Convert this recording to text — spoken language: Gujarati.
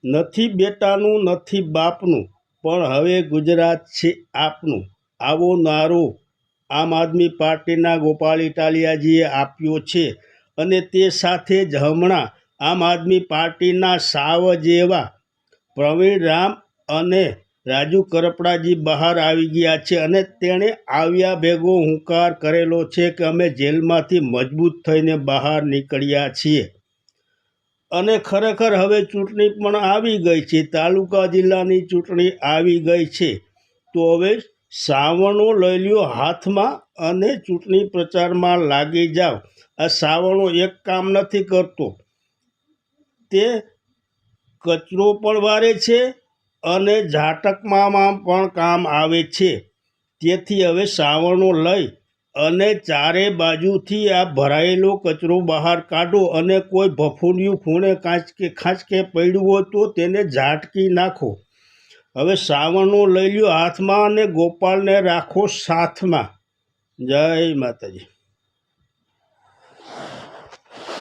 નથી બેટાનું નથી બાપનું, પણ હવે ગુજરાત છે આપનું. આવો નારો આમ આદમી પાર્ટીના ગોપાલ ઇટાલિયાજીએ આપ્યો છે. અને તે સાથે જ હમણાં આમ આદમી પાર્ટીના સાવ જેવા પ્રવીણ રામ અને રાજુ કરપડાજી બહાર આવી ગયા છે અને તેણે આવ્યા ભેગો હુંકાર કરેલો છે કે અમે જેલમાંથી મજબૂત થઈને બહાર નીકળ્યા છીએ. અને ખરેખર હવે ચૂંટણી પણ આવી ગઈ છે, તાલુકા જિલ્લાની ચૂંટણી આવી ગઈ છે. તો હવે સાવરણો લઈ લ્યો હાથમાં અને ચૂંટણી પ્રચારમાં લાગી જાઓ. આ સાવરણો એક કામ નથી કરતો, તે કચરો પણ વારે છે અને ઝાટકમાં પણ કામ આવે છે. તેથી હવે સાવરણો લઈ અને ચારે બાજુથી આ ભરાયેલો કચરો બહાર કાઢો અને કોઈ ભફૂડિયું ખૂણે ખાંચકે પડ્યું હોય તો તેને ઝાટકી નાખો. હવે સાવરણો લઈ લ્યો હાથમાં અને ગોપાલને રાખો સાથમાં. જય માતાજી.